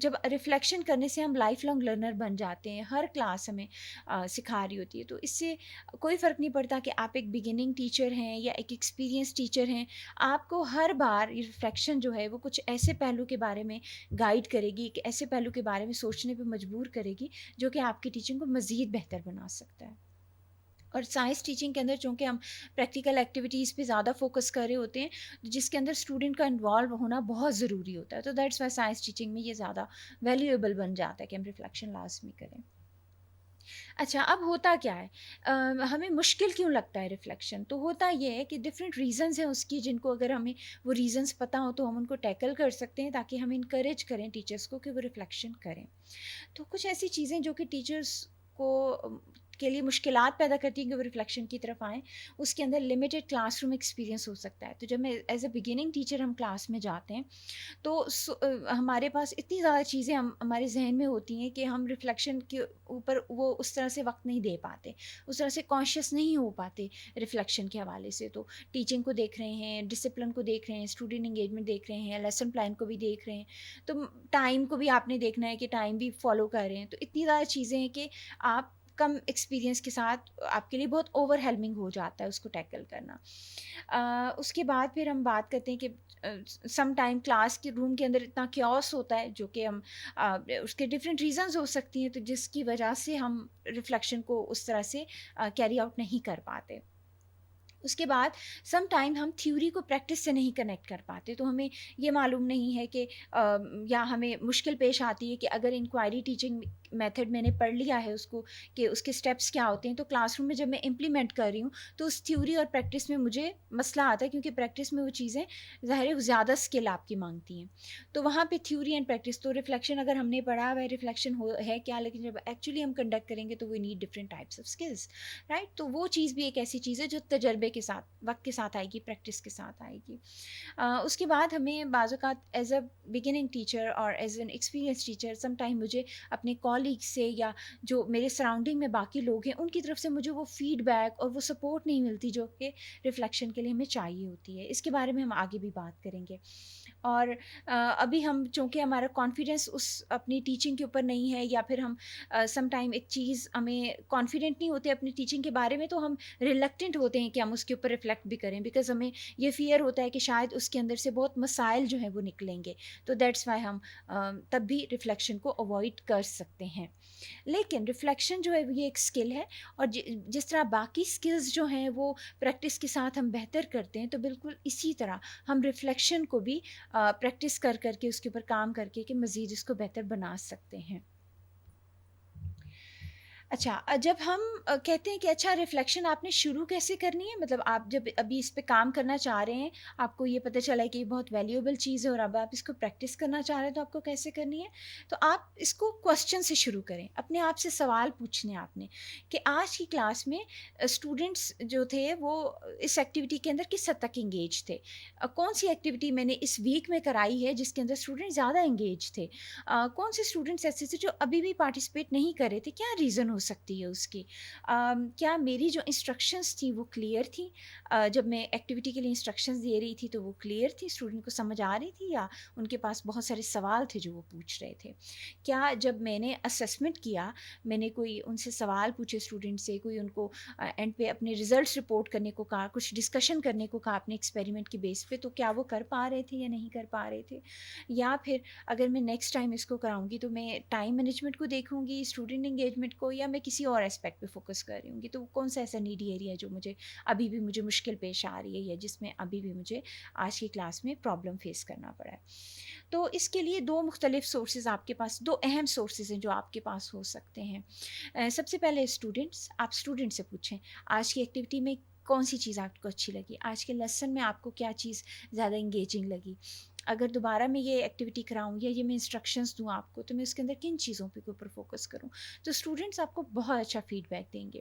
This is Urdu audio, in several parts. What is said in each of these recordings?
جب ریفلیکشن کرنے سے ہم لائف لانگ لرنر بن جاتے ہیں، ہر کلاس ہمیں سکھا رہی ہوتی ہے، تو اس سے کوئی فرق نہیں پڑتا کہ آپ ایک بگننگ ٹیچر ہیں یا ایک ایکسپیرینس ٹیچر ہیں، آپ کو ہر بار ریفلیکشن جو ہے وہ کچھ ایسے پہلو کے بارے میں گائیڈ کرے گی، کہ ایسے پہلو کے بارے میں سوچنے پہ مجبور کرے گی جو کہ آپ کی ٹیچنگ کو مزید بہتر بنا سکتا ہے۔ اور سائنس ٹیچنگ کے اندر چونکہ ہم پریکٹیکل ایکٹیویٹیز پہ زیادہ فوکس کر رہے ہوتے ہیں، جس کے اندر اسٹوڈنٹ کا انوالو ہونا بہت ضروری ہوتا ہے، تو دیٹس وائی سائنس ٹیچنگ میں یہ زیادہ ویلیویبل بن جاتا ہے کہ ہم ریفلیکشن لازمی کریں۔ اچھا، اب ہوتا کیا ہے، ہمیں مشکل کیوں لگتا ہے ریفلیکشن؟ تو ہوتا یہ ہے کہ ڈفرینٹ ریزنز ہیں اس کی، جن کو اگر ہمیں وہ ریزنز پتہ ہوں تو ہم ان کو ٹیکل کر سکتے ہیں، تاکہ ہم انکریج کریں ٹیچرس کو کہ وہ ریفلیکشن کریں۔ تو کچھ ایسی چیزیں جو کہ ٹیچرس کو کے لیے مشکلات پیدا کرتی ہیں کہ وہ ریفلیکشن کی طرف آئیں، اس کے اندر لمیٹڈ کلاس روم ایکسپیرینس ہو سکتا ہے۔ تو جب میں ایز اے بگننگ ٹیچر ہم کلاس میں جاتے ہیں تو ہمارے پاس اتنی زیادہ چیزیں ہمارے ذہن میں ہوتی ہیں کہ ہم ریفلیکشن کے اوپر وہ اس طرح سے وقت نہیں دے پاتے، اس طرح سے کانشیس نہیں ہو پاتے ریفلیکشن کے حوالے سے۔ تو ٹیچنگ کو دیکھ رہے ہیں، ڈسپلن کو دیکھ رہے ہیں، اسٹوڈنٹ انگیجمنٹ دیکھ رہے ہیں، لیسن پلان کو بھی دیکھ رہے ہیں، تو ٹائم کو بھی آپ نے دیکھنا ہے کہ ٹائم بھی فالو کر رہے ہیں۔ تو اتنی زیادہ چیزیں ہیں کہ آپ کم ایکسپیرینس کے ساتھ آپ کے لیے بہت اوور ہیلمنگ ہو جاتا ہے اس کو ٹیکل کرنا۔ اس کے بعد پھر ہم بات کرتے ہیں کہ سم ٹائم کلاس کے روم کے اندر اتنا کیوس ہوتا ہے، جو کہ ہم اس کے ڈفرینٹ ریزنز ہو سکتی ہیں، تو جس کی وجہ سے ہم ریفلیکشن کو اس طرح سے کیری آؤٹ نہیں کر پاتے۔ اس کے بعد سم ٹائم ہم تھیوری کو پریکٹس سے نہیں کنیکٹ کر پاتے، تو ہمیں یہ معلوم نہیں ہے کہ یا ہمیں مشکل پیش آتی ہے کہ اگر انکوائری ٹیچنگ میتھڈ میں نے پڑھ لیا ہے اس کو کہ اس کے اسٹیپس کیا ہوتے ہیں، تو کلاس روم میں جب میں امپلیمنٹ کر رہی ہوں تو اس تھیوری اور پریکٹس میں مجھے مسئلہ آتا ہے، کیونکہ پریکٹس میں وہ چیزیں ظاہر ہے زیادہ اسکل آپ کی مانگتی ہیں، تو وہاں پہ تھیوری اینڈ پریکٹس، تو ریفلیکشن اگر ہم نے پڑھا ہوا ہے ریفلیکشن ہے کیا، لیکن جب ایکچولی ہم کنڈکٹ کریں گے تو we need different types of skills, right? تو وہ چیز بھی ایک ایسی چیز ہے جو تجربے کے ساتھ، وقت کے ساتھ آئے گی، پریکٹس کے ساتھ آئے گی۔ اس کے بعد ہمیں بعض اوقات ایز اے بگننگ ٹیچر اور as an experience teacher some time مجھے اپنے کالیگ سے یا جو میرے سراؤنڈنگ میں باقی لوگ ہیں ان کی طرف سے مجھے وہ فیڈ بیک اور وہ سپورٹ نہیں ملتی جو کہ ریفلیکشن کے لیے ہمیں چاہیے ہوتی ہے۔ اس کے بارے میں ہم آگے بھی بات کریں گے۔ اور ابھی ہم چونکہ ہمارا کانفیڈنس اس اپنی ٹیچنگ کے اوپر نہیں ہے، یا پھر ہم سم ٹائم ایک چیز ہمیں کانفیڈنٹ نہیں ہوتے اپنی ٹیچنگ کے بارے میں، تو ہم ریلیکٹنٹ ہوتے ہیں کہ ہم اس کے اوپر ریفلیکٹ بھی کریں، بیکاز ہمیں یہ فیئر ہوتا ہے کہ شاید اس کے اندر سے بہت مسائل جو ہیں وہ نکلیں گے، تو دیٹس وائی ہم تب بھی ریفلیکشن کو اوائڈ کر سکتے ہیں۔ لیکن ریفلیکشن جو ہے یہ ایک اسکل ہے، اور جس طرح باقی اسکلز جو ہیں وہ پریکٹس کے ساتھ ہم بہتر کرتے ہیں، تو بالکل اسی طرح ہم ریفلیکشن کو بھی پریکٹس کر کے اس کے اوپر کام کر کے کہ مزید اس کو بہتر بنا سکتے ہیں۔ اچھا، جب ہم کہتے ہیں کہ اچھا ریفلیکشن آپ نے شروع کیسے کرنی ہے، مطلب آپ جب ابھی اس پہ کام کرنا چاہ رہے ہیں، آپ کو یہ پتہ چلا ہے کہ یہ بہت ویلیوبل چیز ہے اور اب آپ اس کو پریکٹس کرنا چاہ رہے ہیں، تو آپ کو کیسے کرنی ہے؟ تو آپ اس کو کوسچن سے شروع کریں، اپنے آپ سے سوال پوچھنے آپ نے کہ آج کی کلاس میں اسٹوڈنٹس جو تھے وہ اس ایکٹیویٹی کے اندر کس حد تک انگیج تھے، کون سی ایکٹیویٹی میں نے اس ویک میں کرائی ہے جس کے اندر اسٹوڈنٹ زیادہ انگیج تھے، کون سے اسٹوڈنٹس ایسے تھے جو ابھی بھی پارٹیسپیٹ نہیں کر رہے تھے، کیا ریزن ہو سکتی ہے اس کی، کیا میری جو انسٹرکشنز تھیں وہ کلیئر تھیں، جب میں ایکٹیویٹی کے لیے انسٹرکشنز دے رہی تھی تو وہ کلیئر تھی، اسٹوڈنٹ کو سمجھ آ رہی تھی، یا ان کے پاس بہت سارے سوال تھے جو وہ پوچھ رہے تھے، کیا جب میں نے اسسمنٹ کیا، میں نے کوئی ان سے سوال پوچھے اسٹوڈنٹ سے، کوئی ان کو اینڈ پہ اپنے ریزلٹس رپورٹ کرنے کو کہا، کچھ ڈسکشن کرنے کو کہا اپنے ایکسپیریمنٹ کے بیس پہ، تو کیا وہ کر پا رہے تھے یا نہیں کر پا رہے تھے، یا پھر اگر میں نیکسٹ ٹائم اس کو کراؤں گی تو میں ٹائم مینجمنٹ کو دیکھوں گی، اسٹوڈنٹ انگیجمنٹ کو، یا میں کسی اور اسپیکٹ پہ فوکس کر رہی ہوں گی، تو کون سا ایسا نیڈی ایریا ہے جو مجھے ابھی بھی مجھے مشکل پیش آ رہی ہے، یا جس میں ابھی بھی مجھے آج کی کلاس میں پرابلم فیس کرنا پڑا ہے۔ تو اس کے لیے دو مختلف سورسز آپ کے پاس، دو اہم سورسز ہیں جو آپ کے پاس ہو سکتے ہیں۔ سب سے پہلے اسٹوڈنٹس، آپ اسٹوڈنٹ سے پوچھیں آج کی ایکٹیویٹی میں کون سی چیز آپ کو اچھی لگی، آج کے لیسن میں آپ کو کیا چیز زیادہ انگیجنگ لگی، اگر دوبارہ میں یہ ایکٹیویٹی کراؤں یا یہ میں انسٹرکشنز دوں آپ کو تو میں اس کے اندر کن چیزوں پہ اوپر فوکس کروں، تو اسٹوڈنٹس آپ کو بہت اچھا فیڈ بیک دیں گے۔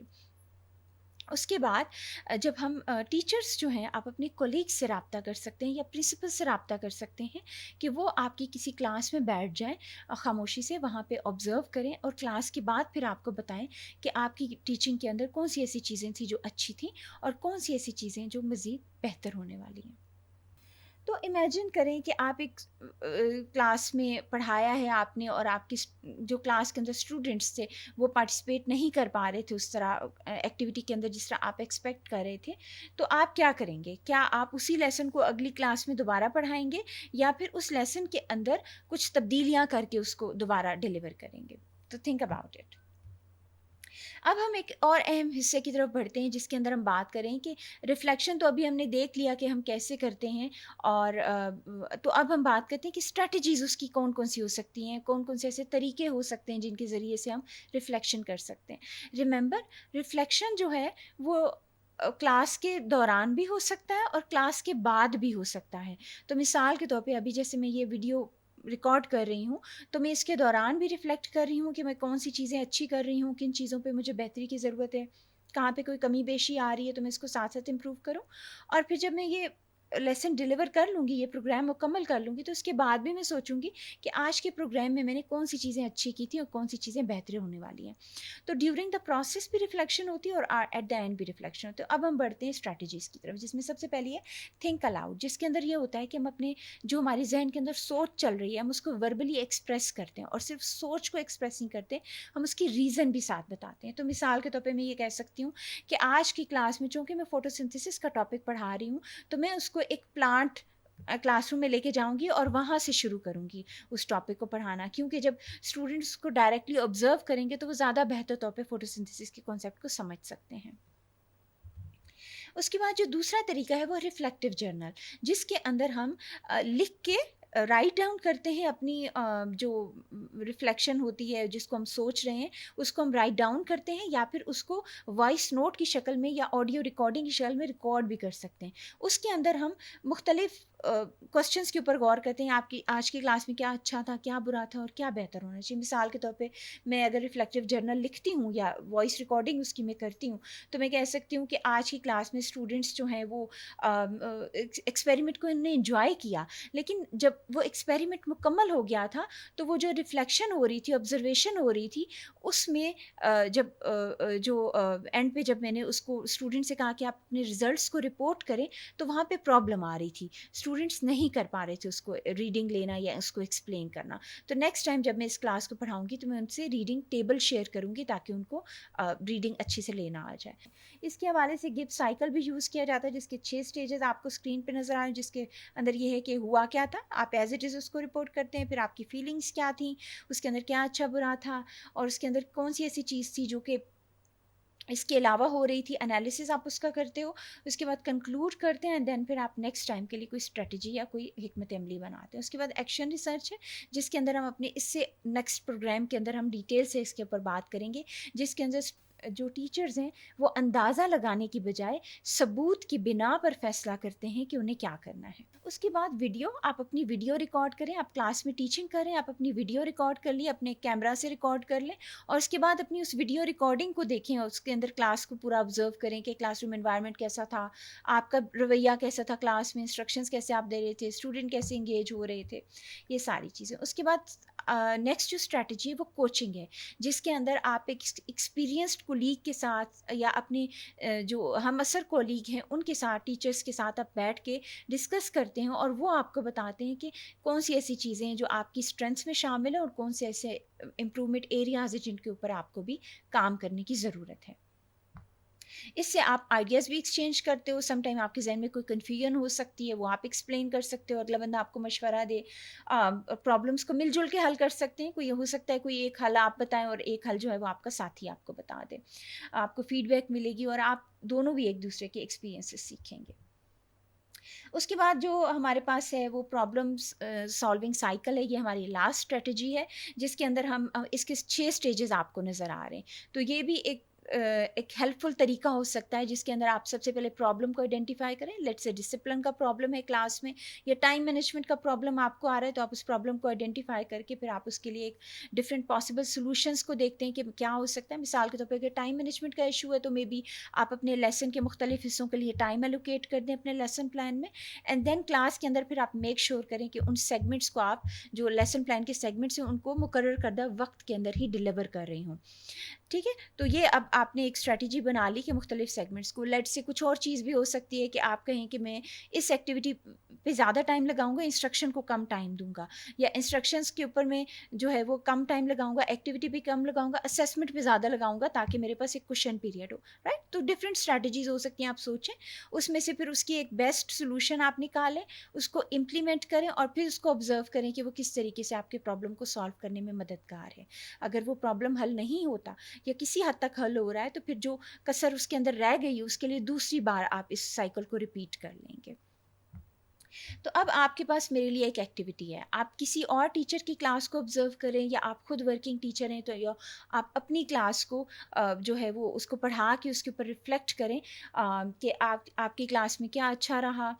اس کے بعد جب ہم ٹیچرس جو ہیں، آپ اپنے کولیگ سے رابطہ کر سکتے ہیں یا پرنسپل سے رابطہ کر سکتے ہیں کہ وہ آپ کی کسی کلاس میں بیٹھ جائیں، خاموشی سے وہاں پہ آبزرو کریں، اور کلاس کے بعد پھر آپ کو بتائیں کہ آپ کی ٹیچنگ کے اندر کون سی ایسی چیزیں تھیں جو اچھی تھیں اور کون سی ایسی چیزیں جو مزید بہتر ہونے والی ہیں۔ تو امیجن کریں کہ آپ ایک کلاس میں پڑھایا ہے آپ نے، اور آپ کی جو کلاس کے اندر اسٹوڈنٹس تھے وہ پارٹیسپیٹ نہیں کر پا رہے تھے اس طرح ایکٹیویٹی کے اندر جس طرح آپ ایکسپیکٹ کر رہے تھے. تو آپ کیا کریں گے؟ کیا آپ اسی لیسن کو اگلی کلاس میں دوبارہ پڑھائیں گے، یا پھر اس لیسن کے اندر کچھ تبدیلیاں کر کے اس کو دوبارہ ڈیلیور کریں گے؟ تو تھنک اباؤٹ اٹ. اب ہم ایک اور اہم حصے کی طرف بڑھتے ہیں جس کے اندر ہم بات کریں کہ ریفلیکشن تو ابھی ہم نے دیکھ لیا کہ ہم کیسے کرتے ہیں، اور تو اب ہم بات کرتے ہیں کہ اسٹریٹجیز اس کی کون کون سی ہو سکتی ہیں، کون کون سے ایسے طریقے ہو سکتے ہیں جن کے ذریعے سے ہم ریفلیکشن کر سکتے ہیں. ریممبر، ریفلیکشن جو ہے وہ کلاس کے دوران بھی ہو سکتا ہے اور کلاس کے بعد بھی ہو سکتا ہے. تو مثال کے طور پہ ابھی جیسے میں یہ ویڈیو ریکارڈ کر رہی ہوں، تو میں اس کے دوران بھی ریفلیکٹ کر رہی ہوں کہ میں کون سی چیزیں اچھی کر رہی ہوں، کن چیزوں پہ مجھے بہتری کی ضرورت ہے، کہاں پہ کوئی کمی بیشی آ رہی ہے تو میں اس کو ساتھ ساتھ امپروو کروں. اور پھر جب میں یہ لیسن ڈیلیور کر لوں گی، یہ پروگرام مکمل کر لوں گی، تو اس کے بعد بھی میں سوچوں گی کہ آج کے پروگرام میں نے کون سی چیزیں اچھی کی تھیں اور کون سی چیزیں بہتر ہونے والی ہیں. تو ڈیورنگ دا پروسیس بھی ریفلیکشن ہوتی ہے اور ایٹ دا اینڈ بھی ریفلیکشن ہوتی ہے. اب ہم بڑھتے ہیں اسٹریٹجیز کی طرف، جس میں سب سے پہلی ہے تھنک الاؤڈ، جس کے اندر یہ ہوتا ہے کہ ہم اپنے جو ہماری ذہن کے اندر سوچ چل رہی ہے ہم اس کو وربلی ایکسپریس کرتے ہیں، اور صرف سوچ کو ایکسپریس نہیں کرتے، ہم اس کی ریزن بھی ساتھ بتاتے ہیں. تو مثال کے طور پہ میں یہ کہہ سکتی ہوں کہ آج کی کلاس میں چونکہ میں فوٹو سنتھسس کا ٹاپک پڑھا رہی ہوں، تو میں اس کو ایک پلانٹ کلاس روم میں لے کے جاؤں گی اور وہاں سے شروع کروں گی اس ٹاپک کو پڑھانا، کیونکہ جب اسٹوڈنٹس کو ڈائریکٹلی آبزرو کریں گے تو وہ زیادہ بہتر طور پہ فوٹو سنتھسس کے کانسیپٹ کو سمجھ سکتے ہیں. اس کے بعد جو دوسرا طریقہ ہے وہ ریفلیکٹیو جرنل، جس کے اندر ہم لکھ کے رائٹ ڈاؤن کرتے ہیں اپنی جو ریفلیکشن ہوتی ہے، جس کو ہم سوچ رہے ہیں اس کو ہم رائٹ ڈاؤن کرتے ہیں، یا پھر اس کو وائس نوٹ کی شکل میں یا آڈیو ریکارڈنگ کی شکل میں ریکارڈ بھی کر سکتے ہیں. اس کے اندر ہم مختلف کوسچنس کے اوپر غور کرتے ہیں، آپ کی آج کی کلاس میں کیا اچھا تھا، کیا برا تھا، اور کیا بہتر ہونا چاہیے. مثال کے طور پہ میں اگر ریفلیکٹیو جرنل لکھتی ہوں یا وائس ریکارڈنگ اس کی میں کرتی ہوں، تو میں کہہ سکتی ہوں کہ آج کی کلاس میں اسٹوڈنٹس جو ہیں وہ ایکسپیریمنٹ کو انہوں نے انجوائے کیا، لیکن جب وہ ایکسپیریمنٹ مکمل ہو گیا تھا تو وہ جو ریفلیکشن ہو رہی تھی، آبزرویشن ہو رہی تھی، اس میں جب جو اینڈ پہ جب میں نے اس کو اسٹوڈنٹ سے کہا کہ آپ اپنے ریزلٹس کو رپورٹ کریں، تو وہاں پہ پرابلم آ رہی تھی، اسٹوڈنٹس نہیں کر پا رہے تھے اس کو ریڈنگ لینا یا اس کو ایکسپلین کرنا. تو نیکسٹ ٹائم جب میں اس کلاس کو پڑھاؤں گی تو میں ان سے ریڈنگ ٹیبل شیئر کروں گی تاکہ ان کو ریڈنگ اچھی سے لینا آ جائے. اس کے حوالے سے گبس سائیکل بھی یوز کیا جاتا ہے، جس کے 6 اسٹیجز آپ کو اسکرین پہ نظر آ رہے ہیں، جس کے اندر یہ ہے کہ ہوا کیا تھا، آپ ایز اٹ از اس کو رپورٹ کرتے ہیں، پھر آپ کی فیلنگس کیا تھیں، اس کے اندر کیا اچھا برا تھا، اور اس کے اندر کون سی ایسی چیز تھی جو کہ اس کے علاوہ ہو رہی تھی، انالیسز آپ اس کا کرتے ہو، اس کے بعد کنکلوڈ کرتے ہیں، دین پھر آپ نیکسٹ ٹائم کے لیے کوئی اسٹریٹجی یا کوئی حکمت عملی بناتے ہیں. اس کے بعد ایکشن ریسرچ ہے، جس کے اندر ہم اپنے اس سے نیکسٹ پروگرام کے اندر ہم ڈیٹیل سے اس کے اوپر بات کریں گے، جس کے اندر جو ٹیچرز ہیں وہ اندازہ لگانے کی بجائے ثبوت کی بنا پر فیصلہ کرتے ہیں کہ انہیں کیا کرنا ہے. اس کے بعد ویڈیو، آپ اپنی ویڈیو ریکارڈ کریں، آپ کلاس میں ٹیچنگ کریں، آپ اپنی ویڈیو ریکارڈ کر لیں، اپنے کیمرہ سے ریکارڈ کر لیں، اور اس کے بعد اپنی اس ویڈیو ریکارڈنگ کو دیکھیں اور اس کے اندر کلاس کو پورا آبزرو کریں کہ کلاس روم انوائرمنٹ کیسا تھا، آپ کا رویہ کیسا تھا کلاس میں، انسٹرکشنز کیسے آپ دے رہے تھے، اسٹوڈنٹ کیسے انگیج ہو رہے تھے، یہ ساری چیزیں. اس کے بعد نیکسٹ جو اسٹریٹجی ہے وہ کوچنگ ہے، جس کے اندر آپ ایک ایکسپیرینسڈ کولیگ کے ساتھ یا اپنے جو ہم اثر کولیگ ہیں ان کے ساتھ، ٹیچرس کے ساتھ آپ بیٹھ کے ڈسکس کرتے ہیں، اور وہ آپ کو بتاتے ہیں کہ کون سی ایسی چیزیں ہیں جو آپ کی اسٹرینتھس میں شامل ہیں اور کون سے ایسے امپرومنٹ ایریاز ہیں جن کے اوپر آپ کو بھی کام کرنے کی ضرورت ہے. اس سے آپ آئیڈیاز بھی ایکسچینج کرتے ہو، سم ٹائم آپ کے ذہن میں کوئی کنفیوژن ہو سکتی ہے، وہ آپ ایکسپلین کر سکتے ہو، اگلا بندہ آپ کو مشورہ دے، پرابلمس کو مل جل کے حل کر سکتے ہیں. کوئی ہو سکتا ہے کوئی ایک حل آپ بتائیں اور ایک حل جو ہے وہ آپ کا ساتھی آپ کو بتا دے، آپ کو فیڈ بیک ملے گی اور آپ دونوں بھی ایک دوسرے کے ایکسپیرینسز سیکھیں گے. اس کے بعد جو ہمارے پاس ہے وہ پرابلمس سالونگ سائیکل ہے، یہ ہماری لاسٹ اسٹریٹجی ہے، جس کے اندر ہم اس کے 6 اسٹیجز آپ کو نظر آ رہے ہیں. تو یہ بھی ایک ہیلپ فل طریقہ ہو سکتا ہے، جس کے اندر آپ سب سے پہلے پرابلم کو آئیڈینٹیفائی کریں. لیٹس سے ڈسپلن کا پرابلم ہے کلاس میں، یا ٹائم مینجمنٹ کا پرابلم آپ کو آ رہا ہے، تو آپ اس پرابلم کو آئیڈینٹیفائی کر کے پھر آپ اس کے لیے ایک ڈفرینٹ پاسبل سولوشنس کو دیکھتے ہیں کہ کیا ہو سکتا ہے. مثال کے طور پہ اگر ٹائم مینجمنٹ کا ایشو ہے تو مے بی آپ اپنے لیسن کے مختلف حصوں کے لیے ٹائم الوکیٹ کر دیں اپنے لیسن پلان میں، اینڈ دین کلاس کے اندر پھر آپ میک شیور کریں کہ ان سیگمنٹس کو آپ جو لیسن پلان کے سیگمنٹس ہیں ان کو مقرر کردہ وقت کے اندر ہی ڈلیور کر رہی ہوں. ٹھیک ہے، تو یہ اب آپ نے ایک اسٹریٹجی بنا لی کہ مختلف سیگمنٹس کو، لیٹ سے کچھ اور چیز بھی ہو سکتی ہے کہ آپ کہیں کہ میں اس ایکٹیویٹی پہ زیادہ ٹائم لگاؤں گا، انسٹرکشن کو کم ٹائم دوں گا، یا انسٹرکشنس کے اوپر میں جو ہے وہ کم ٹائم لگاؤں گا، ایکٹیویٹی پہ کم لگاؤں گا، اسیسمنٹ پہ زیادہ لگاؤں گا تاکہ میرے پاس ایک کوشچن پیریڈ ہو، رائٹ. تو ڈفرینٹ اسٹریٹجیز ہو سکتی ہیں، آپ سوچیں اس میں سے پھر اس کی ایک بیسٹ سولوشن آپ نکالیں، اس کو امپلیمنٹ کریں اور پھر اس کو آبزرو کریں کہ وہ کس طریقے سے آپ کے پرابلم کو سالو کرنے میں مددگار ہے. اگر وہ پرابلم حل نہیں ہوتا یا کسی حد تک حل ہو رہا ہے تو پھر جو کسر اس کے اندر رہ گئی اس کے لیے دوسری بار آپ اس سائیکل کو ریپیٹ کر لیں گے. تو اب آپ کے پاس میرے لیے ایک ایکٹیویٹی ہے، آپ کسی اور ٹیچر کی کلاس کو آبزرو کریں، یا آپ خود ورکنگ ٹیچر ہیں تو یا آپ اپنی کلاس کو جو ہے وہ اس کو پڑھا کے اس کے اوپر ریفلیکٹ کریں کہ آپ کی کلاس میں کیا اچھا رہا،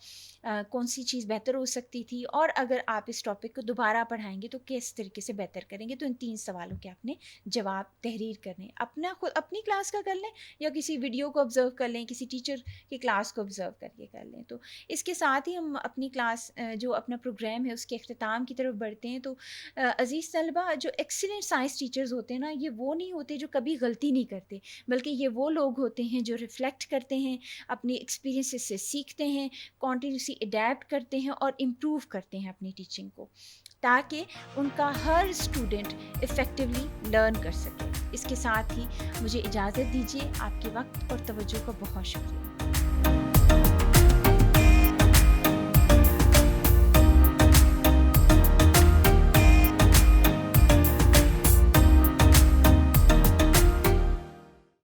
کون سی چیز بہتر ہو سکتی تھی، اور اگر آپ اس ٹاپک کو دوبارہ پڑھائیں گے تو کس طریقے سے بہتر کریں گے. تو ان 3 سوالوں کے آپ نے جواب تحریر کرنے، اپنا خود اپنی کلاس کا کر لیں یا کسی ویڈیو کو آبزرو کر لیں، کسی ٹیچر کی کلاس کو آبزرو کر کے کر لیں. تو اس کے ساتھ ہی ہم اپنی کلاس جو اپنا پروگرام ہے اس کے اختتام کی طرف بڑھتے ہیں. تو عزیز طلبہ، جو ایکسیلنٹ سائنس ٹیچرز ہوتے ہیں نا، یہ وہ نہیں ہوتے جو کبھی غلطی نہیں کرتے، بلکہ یہ وہ لوگ ہوتے ہیں جو ریفلیکٹ کرتے ہیں، اپنی ایکسپیرینسز سے سیکھتے ہیں، کنٹینیوسلی اڈیپٹ کرتے ہیں اور امپروو کرتے ہیں اپنی ٹیچنگ کو، تاکہ ان کا ہر اسٹوڈنٹ افیکٹولی لرن کر سکے. اس کے ساتھ ہی مجھے اجازت دیجیے. آپ کے وقت اور توجہ کا بہت شکریہ.